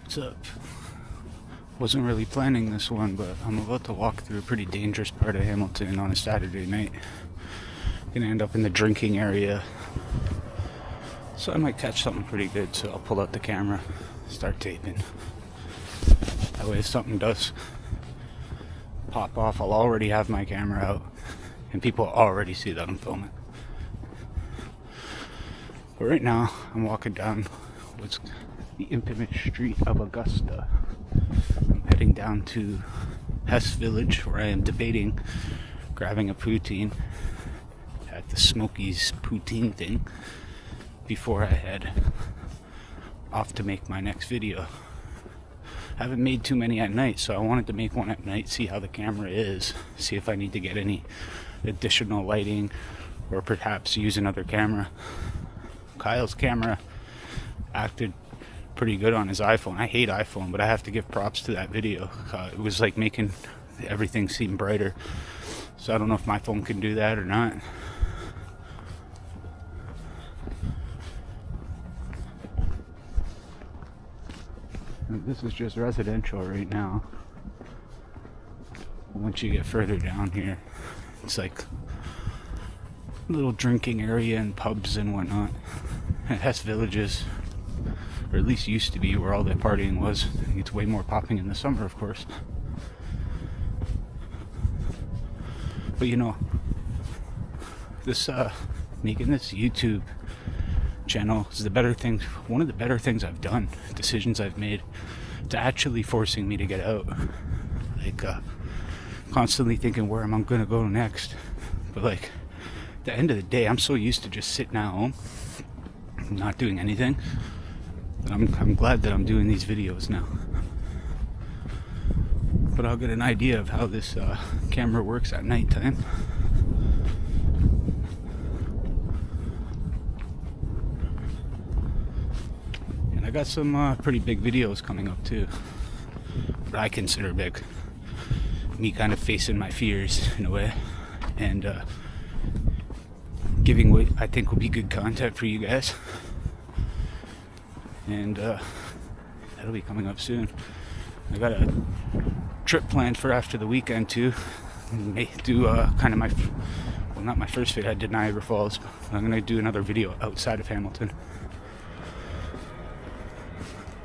What's up? Wasn't really planning this one, but I'm about to walk through a pretty dangerous part of Hamilton on a Saturday night. Gonna end up in the drinking area, so I might catch something pretty good, so I'll pull out the camera, start taping. That way if something does pop off, I'll already have my camera out and people already see that I'm filming. But right now I'm walking down what's the infamous street of Augusta. I'm heading down to Hess Village, where I am debating grabbing a poutine at the Smokies poutine thing before I head off to make my next video. I haven't made too many at night, so I wanted to make one at night, see how the camera is, see if I need to get any additional lighting or perhaps use another camera. Kyle's camera acted pretty good on his iPhone. I hate iPhone, but I have to give props to that video. It was like making everything seem brighter. So I don't know if my phone can do that or not. This is just residential right now. Once you get further down here, it's like a little drinking area and pubs and whatnot. It has villages, or at least used to be, where all that partying was. It's way more popping in the summer, of course. But you know, this making this YouTube channel is one of the better things I've done, decisions I've made. It's actually forcing me to get out. Like constantly thinking, where am I gonna go next? But like at the end of the day, I'm so used to just sitting at home not doing anything. I'm glad that I'm doing these videos now. But I'll get an idea of how this camera works at nighttime. And I got some pretty big videos coming up too. What I consider big. Me kind of facing my fears in a way. And giving what I think will be good content for you guys. And that'll be coming up soon. I got a trip planned for after the weekend too. May do kind of not my first video. I did Niagara Falls. I'm gonna do another video outside of Hamilton.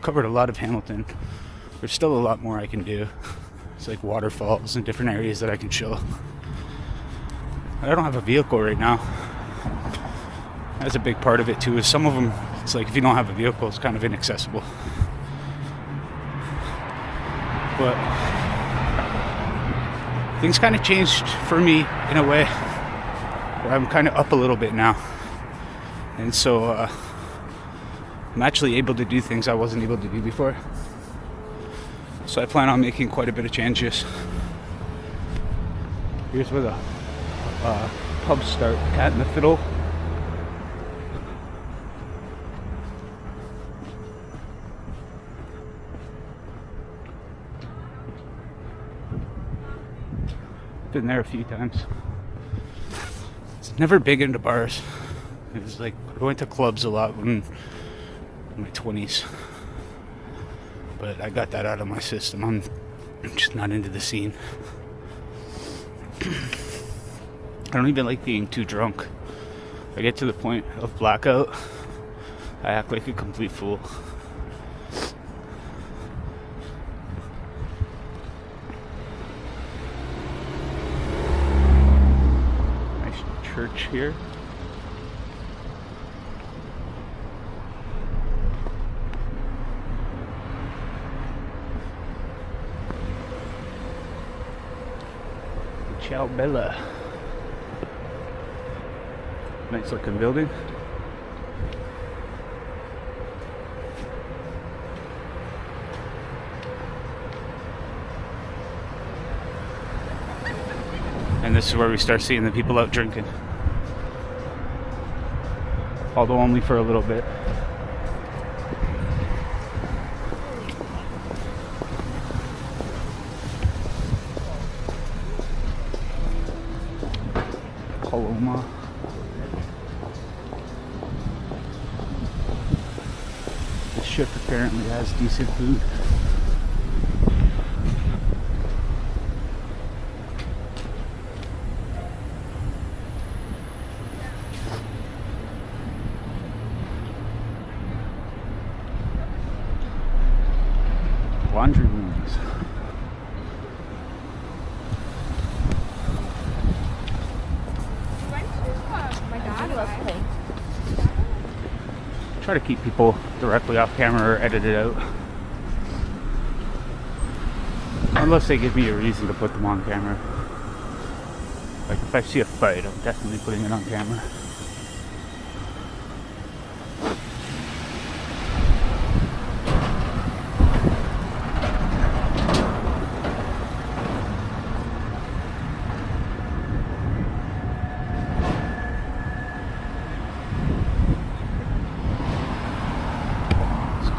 Covered a lot of Hamilton. There's still a lot more I can do. It's like waterfalls and different areas that I can show. I don't have a vehicle right now. That's a big part of it too. Is some of them, it's like if you don't have a vehicle, it's kind of inaccessible. But things kind of changed for me in a way where I'm kind of up a little bit now, and so I'm actually able to do things I wasn't able to do before. So I plan on making quite a bit of changes. Here's where the pubs start, Cat and the Fiddle. Been there a few times. It's never big into bars. It was like I went to clubs a lot in my 20s, but I got that out of my system. I'm just not into the scene. I don't even like being too drunk. I get to the point of blackout, I act like a complete fool. Church here. Ciao Bella. Nice looking building. And this is where we start seeing the people out drinking. Although only for a little bit. Paloma. shift apparently has decent food. Laundry rooms. My dad loves playing. Try to keep people directly off camera or edit it out. Unless they give me a reason to put them on camera. Like if I see a fight, I'm definitely putting it on camera.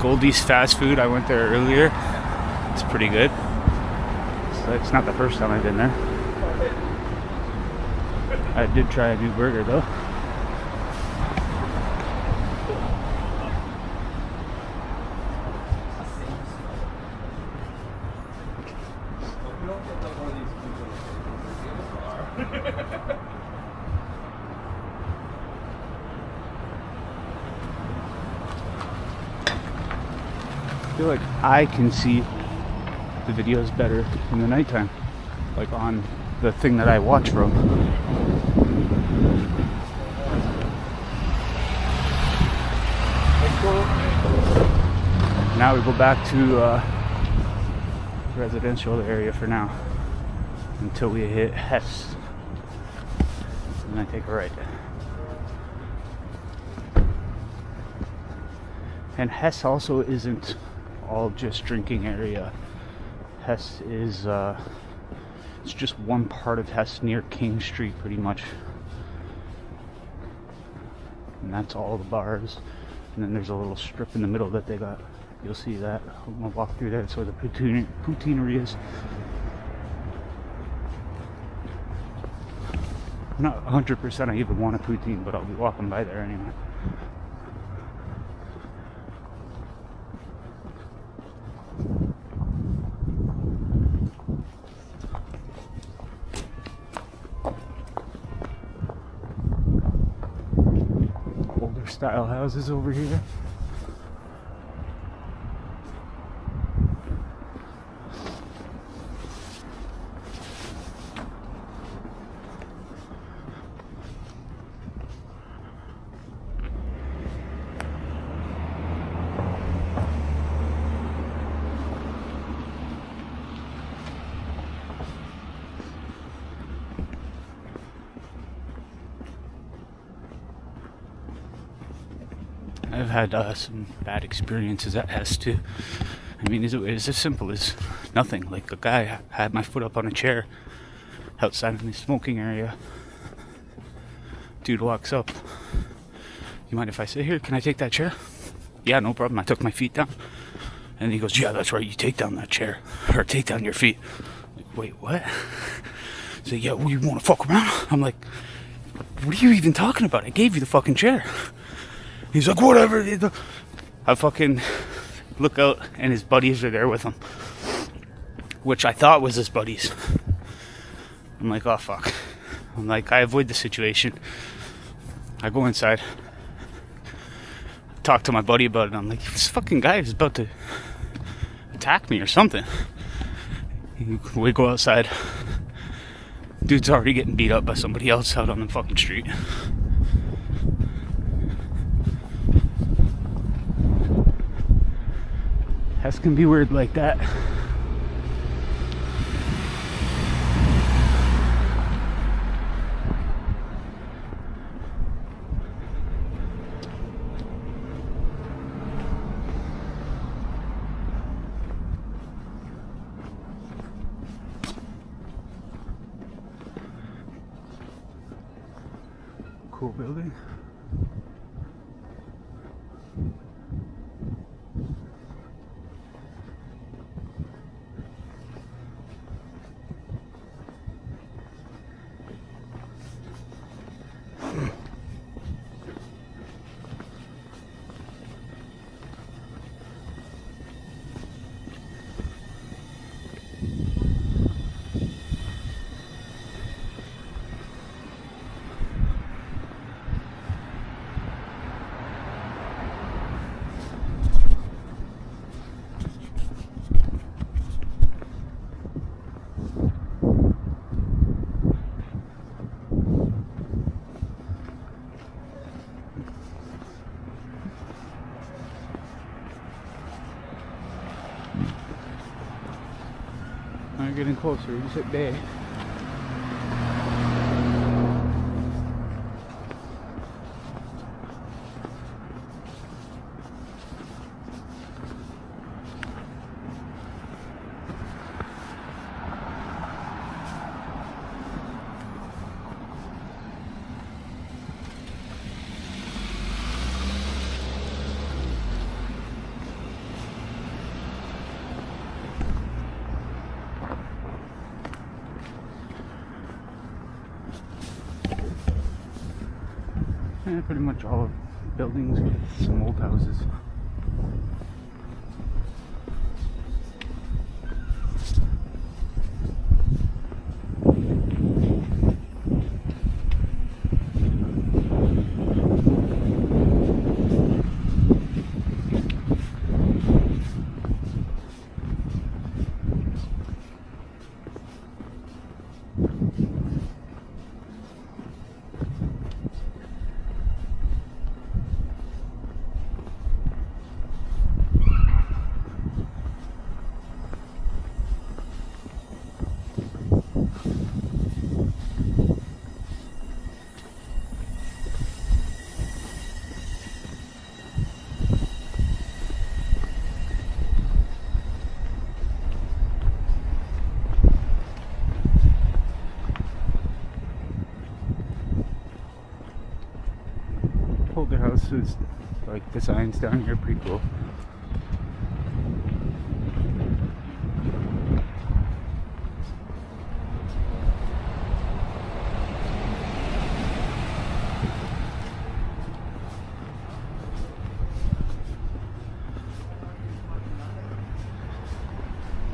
Goldie's fast food, I went there earlier. It's pretty good. So it's not the first time I've been there. I did try a new burger though. I feel like I can see the videos better in the nighttime, like on the thing that I watch from. Now we go back to residential area for now until we hit Hess, and then I take a right. And Hess also isn't all just drinking area. Hess is it's just one part of Hess near King Street pretty much, and that's all the bars. And then there's a little strip in the middle that they got. You'll see that. I'm gonna walk through there. That's where the poutineery is. I'm not 100% I even want a poutine, but I'll be walking by there anyway. Older style houses over here. I've had some bad experiences at Hess too. I mean, it's as simple as nothing. Like a guy had my foot up on a chair outside of the smoking area. Dude walks up. You mind if I sit here? Can I take that chair? Yeah, no problem. I took my feet down. And he goes, yeah, that's right. You take down that chair. Or take down your feet. Like, wait, what? So, yeah, well, you want to fuck around? I'm like, what are you even talking about? I gave you the fucking chair. He's like, whatever. I fucking look out and his buddies are there with him, which I thought was his buddies. I'm like, oh fuck. I'm like, I avoid the situation. I go inside, talk to my buddy about it. I'm like, this fucking guy is about to attack me or something. We go outside. Dude's already getting beat up by somebody else out on the fucking street. Hess can be weird like that. Cool building. We're getting closer. We just hit Bay. And pretty much all of buildings with some old houses. Older houses, like the signs down here, pretty cool.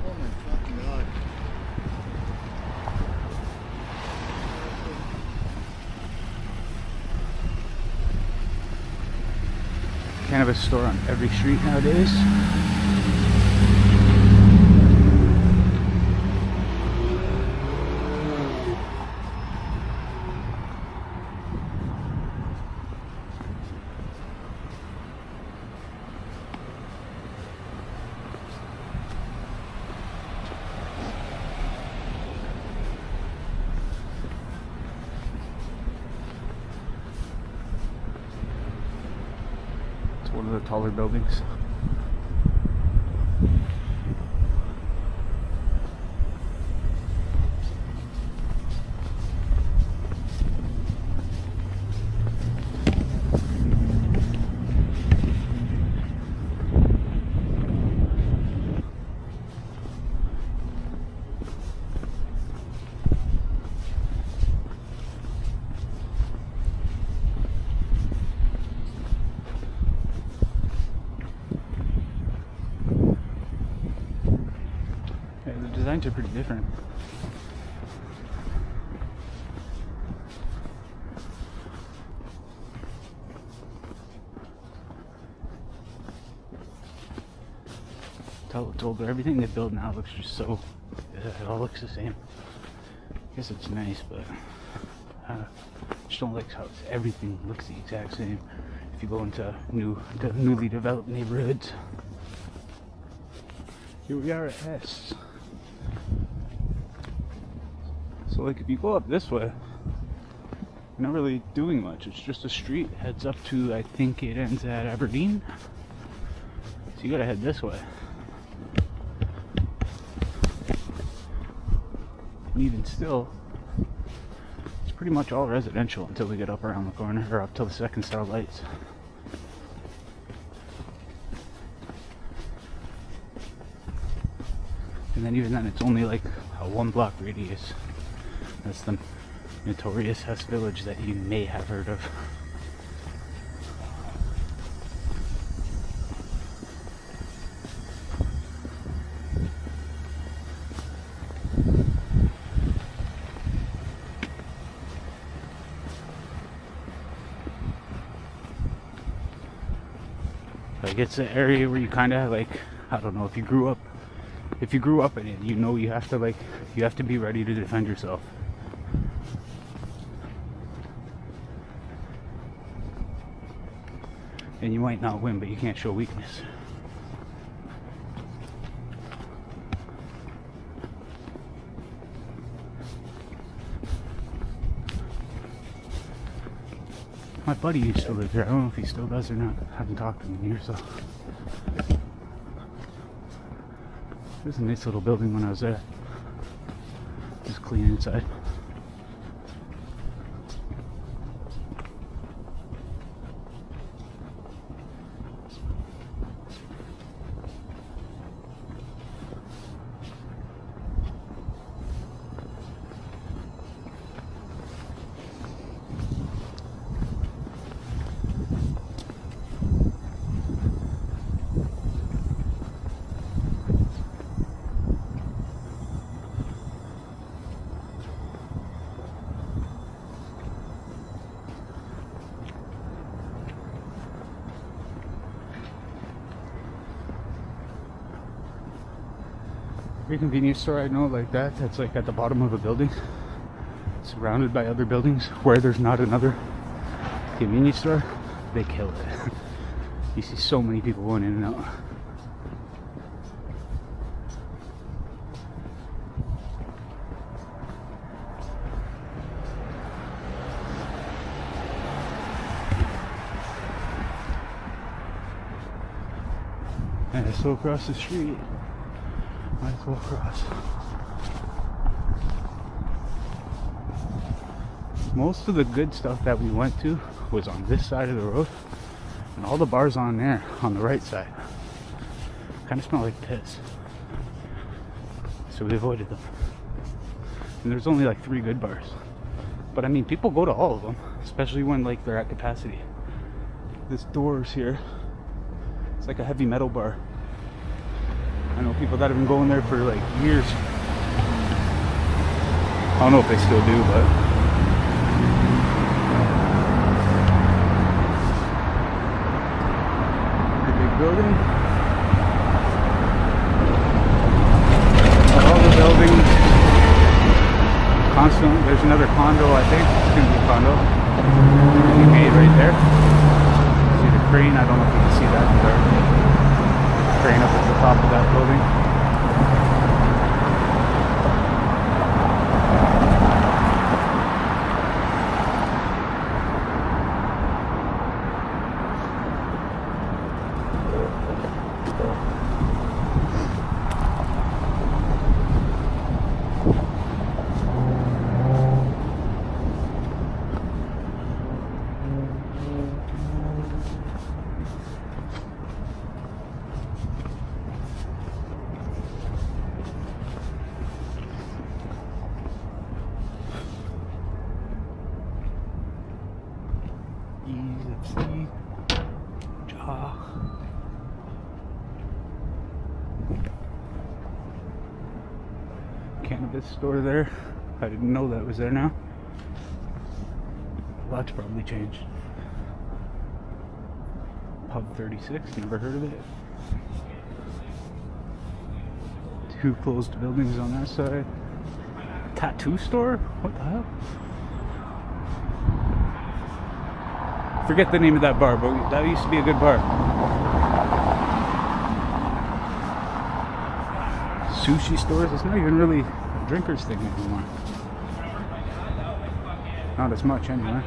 Oh my fucking god. Cannabis store on every street nowadays. One of the taller buildings. The designs are pretty different. Tell it's older. Everything they build now looks just so. It all looks the same. I guess it's nice, but I just don't like how everything looks the exact same. If you go into newly developed neighborhoods. Here we are at Hess. So like if you go up this way, you're not really doing much. It's just a street, heads up to, I think it ends at Aberdeen. So you gotta head this way. And even still, it's pretty much all residential until we get up around the corner, or up till the second star lights. And then even then it's only like a 1 block radius. That's the notorious Hess village that you may have heard of. Like it's an area where you kind of like, I don't know, if you grew up in it, you know you have to be ready to defend yourself. And you might not win, but you can't show weakness. My buddy used to live there. I don't know if he still does or not. I haven't talked to him in years, so. It was a nice little building when I was there. Just clean inside. Every convenience store I know like that, that's like at the bottom of a building, surrounded by other buildings, where there's not another convenience store, they kill it. You see so many people going in and out. And it's so across the street. Might as well cross. Most of the good stuff that we went to was on this side of the road, and all the bars on there on the right side kind of smell like piss, so we avoided them. And there's only like 3 good bars, but I mean, people go to all of them, especially when like they're at capacity. This doors here, it's like a heavy metal bar. I know people that have been going there for like years. I don't know if they still do, but the big building. All the buildings. Constantly, there's another condo, I think. It's gonna be a condo. We made right there. See the crane? I don't know if you can see that in the dark. Crane up at the top of that building. Easy. Jaw. Cannabis store there. I didn't know that was there now. A lot's probably changed. Pub 36, never heard of it. 2 closed buildings on that side. Tattoo store? What the hell? Forget the name of that bar, but that used to be a good bar. Sushi stores, it's not even really a drinker's thing anymore. Not as much anyway.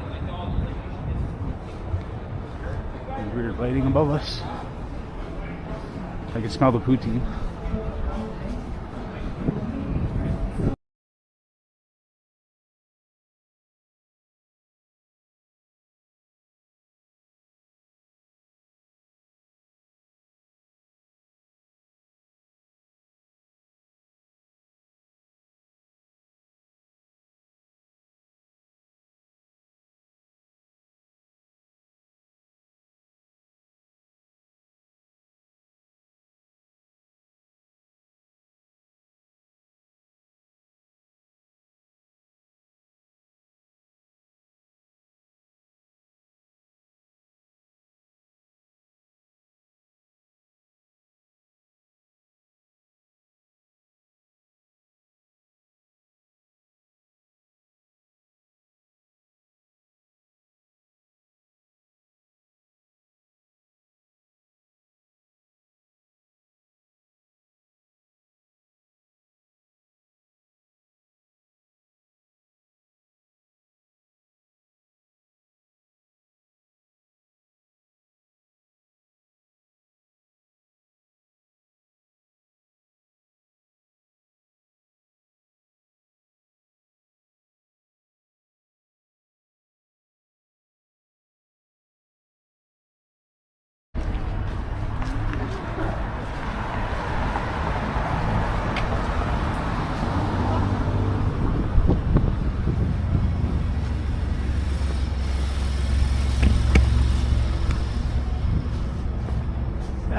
And weird lighting above us. I can smell the poutine.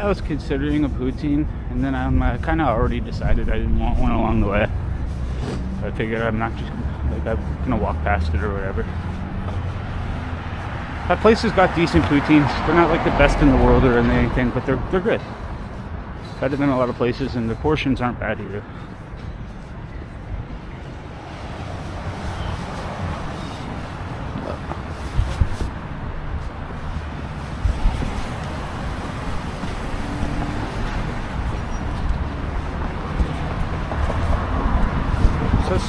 I was considering a poutine, and then I kind of already decided I didn't want one along the way. So I figured I'm not just like I'm gonna walk past it or whatever. That place has got decent poutines. They're not like the best in the world or anything, but they're good. Better than a lot of places, and the portions aren't bad either.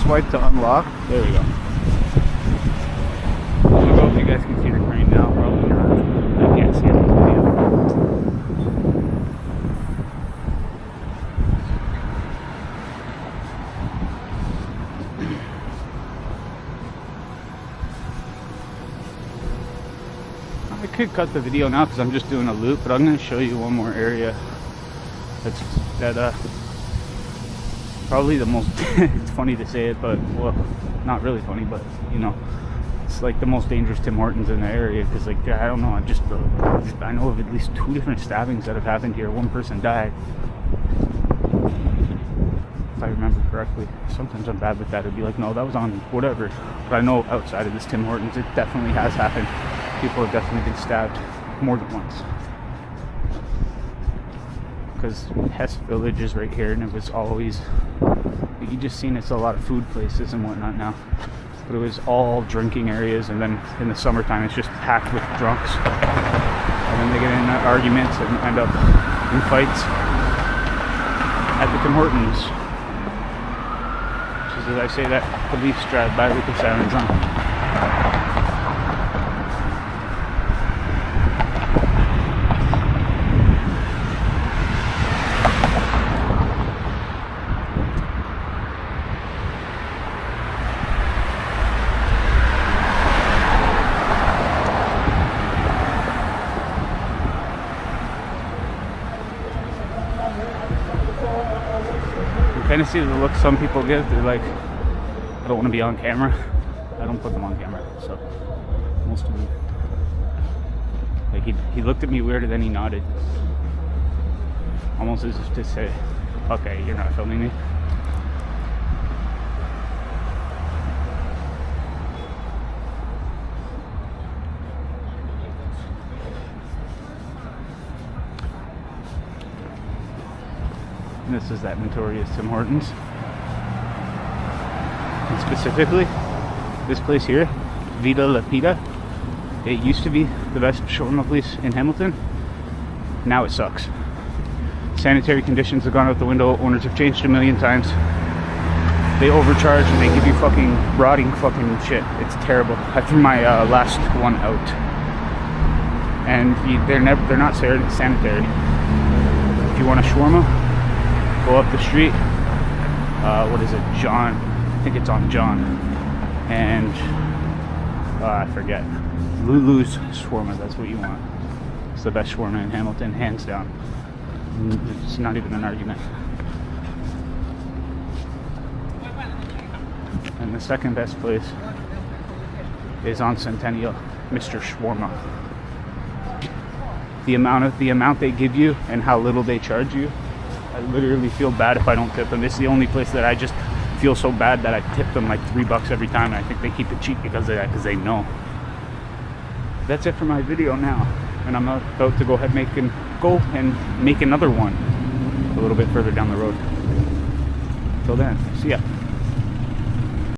Swipe to unlock. There we go. I don't know if you guys can see the crane now. Probably not. I can't see it in the video. I could cut the video now because I'm just doing a loop, but I'm going to show you one more area that probably the most it's funny to say it, but well, not really funny, but you know, it's like the most dangerous Tim Hortons in the area, because like I don't know, I know of at least 2 different stabbings that have happened here. One person died, if I remember correctly. Sometimes I'm bad with that. It'd be like, no, that was on whatever, but I know outside of this Tim Hortons it definitely has happened. People have definitely been stabbed more than once, because Hess Village is right here, and it was always, you just seen it's a lot of food places and whatnot now, but it was all drinking areas, and then in the summertime it's just packed with drunks, and then they get in arguments and end up in fights at the Tim Hortons. Just as I say that, police drive by with the sirens on. Kind of see the look some people give. They're like, I don't want to be on camera. I don't put them on camera, so most of them. Like he looked at me weird and then he nodded, almost as if to say, "Okay, you're not filming me." This is that notorious Tim Hortons. And specifically, this place here, Vida La Pita. It used to be the best shawarma place in Hamilton. Now it sucks. Sanitary conditions have gone out the window. Owners have changed a million times. They overcharge and they give you fucking rotting fucking shit. It's terrible. I threw my last one out, and they're not sanitary. If you want a shawarma, go up the street, what is it, John, I think it's on John, and I forget, Lulu's shawarma, that's what you want. It's the best shawarma in Hamilton, hands down. It's not even an argument. And the second best place is on Centennial, Mr. Shawarma. The amount they give you and how little they charge you, I literally feel bad if I don't tip them. It's the only place that I just feel so bad that I tip them like $3 every time, and I think they keep it cheap because of that, because they know. That's it for my video now, and I'm about to go ahead and make another one a little bit further down the road. Till then, see ya.